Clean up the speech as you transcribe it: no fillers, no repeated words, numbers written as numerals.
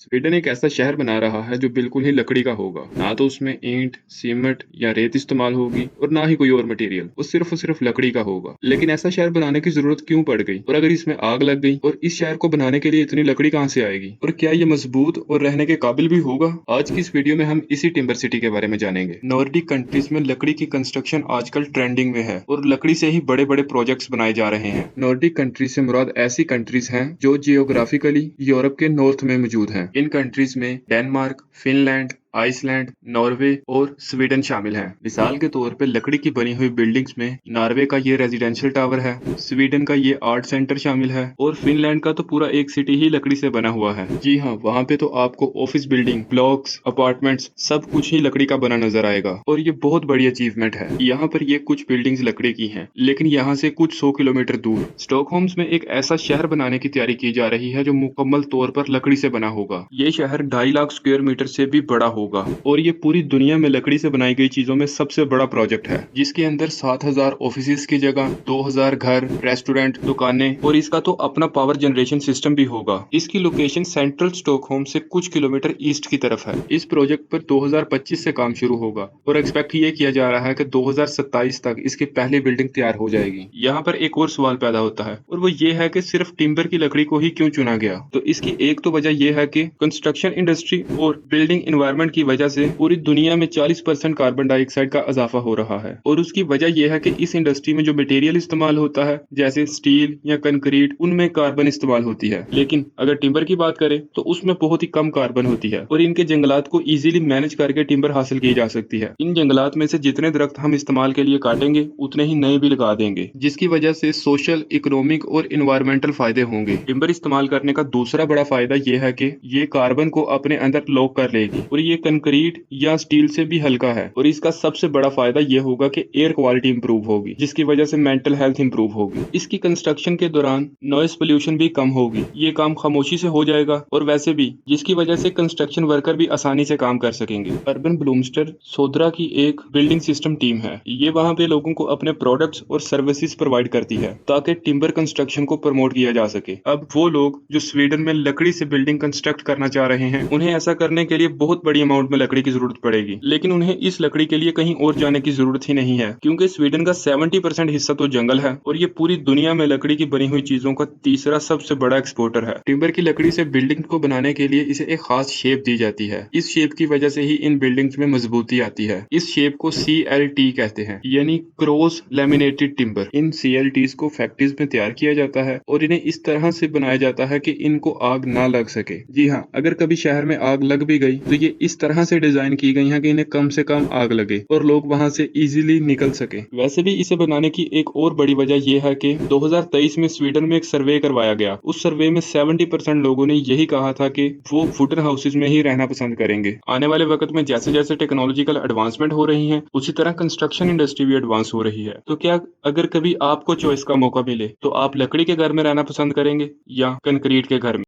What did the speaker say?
Sweden एक ऐसा शहर बना रहा है जो बिल्कुल ही लकड़ी का होगा। ना तो उसमें ईंट, सीमेंट या रेत इस्तेमाल होगी और ना ही कोई और मटेरियल। वो सिर्फ और सिर्फ लकड़ी का होगा। लेकिन ऐसा शहर बनाने की जरूरत क्यों पड़ गई? और अगर इसमें आग लग गई और इस शहर को बनाने के लिए इतनी लकड़ी कहाँ से आएगी? और क्या ये मजबूत और रहने के काबिल भी होगा? आज की इस वीडियो में हम इसी टिम्बर सिटी के बारे में जानेंगे। नॉर्डिक कंट्रीज में लकड़ी की कंस्ट्रक्शन आजकल ट्रेंडिंग में है और लकड़ी से ही बड़े बड़े प्रोजेक्ट्स बनाए जा रहे हैं। नॉर्डिक कंट्रीज से मुराद ऐसी कंट्रीज हैं जो जियोग्राफिकली यूरोप के नॉर्थ में मौजूद हैं। इन कंट्रीज में डेनमार्क, फिनलैंड, आइसलैंड, नॉर्वे और स्वीडन शामिल हैं। मिसाल के तौर पे लकड़ी की बनी हुई बिल्डिंग्स में नॉर्वे का ये रेजिडेंशियल टावर है, स्वीडन का ये आर्ट सेंटर शामिल है और फिनलैंड का तो पूरा एक सिटी ही लकड़ी से बना हुआ है। जी हाँ, वहाँ पे तो आपको ऑफिस बिल्डिंग, ब्लॉक्स, अपार्टमेंट्स सब कुछ ही लकड़ी का बना नजर आएगा और ये बहुत बड़ी अचीवमेंट है। यहाँ पर ये कुछ बिल्डिंग्स लकड़ी की हैं, लेकिन यहाँ से कुछ 100 किलोमीटर दूर स्टॉकहोम्स में एक ऐसा शहर बनाने की तैयारी की जा रही है जो मुकम्मल तौर पर लकड़ी से बना होगा। ये शहर 2.5 लाख स्क्वायर मीटर से भी बड़ा होगा और ये पूरी दुनिया में लकड़ी से बनाई गई चीजों में सबसे बड़ा प्रोजेक्ट है, जिसके अंदर 7,000 ऑफिस की जगह 2,000 घर, रेस्टोरेंट, दुकानें और इसका तो अपना पावर जनरेशन सिस्टम भी होगा। इसकी लोकेशन सेंट्रल स्टॉकहोम से कुछ किलोमीटर ईस्ट की तरफ है। इस प्रोजेक्ट पर 2025 से काम शुरू होगा और एक्सपेक्ट ये किया जा रहा है कि 2027 तक इसकी पहली बिल्डिंग तैयार हो जाएगी। यहाँ पर एक और सवाल पैदा होता है और वो ये है कि सिर्फ टिम्बर की लकड़ी को ही क्यों चुना गया? तो इसकी एक तो वजह यह है कि कंस्ट्रक्शन इंडस्ट्री और बिल्डिंग एनवायरनमेंट की वजह से पूरी दुनिया में 40% कार्बन डाइऑक्साइड का इजाफा हो रहा है और उसकी वजह यह है कि इस इंडस्ट्री में जो मटेरियल इस्तेमाल होता है जैसे स्टील या कंक्रीट, उनमें कार्बन इस्तेमाल होती है। लेकिन अगर टिम्बर की बात करें तो उसमें बहुत ही कम कार्बन होती है और इनके जंगलात को इजीली मैनेज करके टिम्बर हासिल की जा सकती है। इन जंगलात में से जितने दरख्त हम इस्तेमाल के लिए काटेंगे उतने ही नए भी लगा देंगे, जिसकी वजह से सोशल, इकोनॉमिक और इन्वायरमेंटल फायदे होंगे। टिम्बर इस्तेमाल करने का दूसरा बड़ा फायदा यह है कि ये कार्बन को अपने अंदर लॉक कर लेगी और ये कंक्रीट या स्टील से भी हल्का है और इसका सबसे बड़ा फायदा यह होगा कि एयर क्वालिटी इंप्रूव होगी, जिसकी वजह से मेंटल हेल्थ इंप्रूव होगी। इसकी कंस्ट्रक्शन के दौरान नॉइस पोल्यूशन भी कम होगी, ये काम खामोशी से हो जाएगा और वैसे भी, जिसकी वजह से कंस्ट्रक्शन वर्कर भी आसानी से काम कर सकेंगे। अर्बन ब्लूमस्टर सोदरा की एक बिल्डिंग सिस्टम टीम है। ये वहाँ पे लोगों को अपने प्रोडक्ट्स और सर्विसेज प्रोवाइड करती है ताकि टिम्बर कंस्ट्रक्शन को प्रमोट किया जा सके। अब वो लोग जो स्वीडन में लकड़ी से बिल्डिंग कंस्ट्रक्ट करना चाह रहे हैं, उन्हें ऐसा करने के लिए बहुत बड़ी अमाउंट में लकड़ी की जरूरत पड़ेगी, लेकिन उन्हें इस लकड़ी के लिए कहीं और जाने की जरूरत ही नहीं है, क्योंकि स्वीडन का 70% हिस्सा तो जंगल है और ये पूरी दुनिया में लकड़ी की बनी हुई चीजों का तीसरा सबसे बड़ा एक्सपोर्टर है। टिम्बर की लकड़ी से बिल्डिंग को बनाने के लिए इसे एक खास शेप दी जाती है। इस शेप की वजह से ही इन बिल्डिंग्स में मजबूती आती है। इस शेप को CLT कहते हैं, यानी क्रॉस लैमिनेटेड टिम्बर। इन CLTs को फैक्ट्रीज में तैयार किया जाता है और इन्हें इस तरह से बनाया जाता है कि इनको आग ना लग सके। जी हाँ, अगर कभी शहर में आग लग भी गई तो ये इस तरह से डिजाइन की गई है कि इन्हें कम से कम आग लगे और लोग वहां से इजीली निकल सके। वैसे भी इसे बनाने की एक और बड़ी वजह यह है कि 2023 में स्वीडन में एक सर्वे करवाया गया। उस सर्वे में 70% लोगों ने यही कहा था कि वो वुडन हाउसेज में ही रहना पसंद करेंगे। आने वाले वक्त में जैसे जैसे टेक्नोलॉजिकल एडवांसमेंट हो रही है, उसी तरह कंस्ट्रक्शन इंडस्ट्री भी एडवांस हो रही है। तो क्या अगर कभी आपको चॉइस का मौका मिले तो आप लकड़ी के घर में रहना पसंद करेंगे या कंक्रीट के घर में?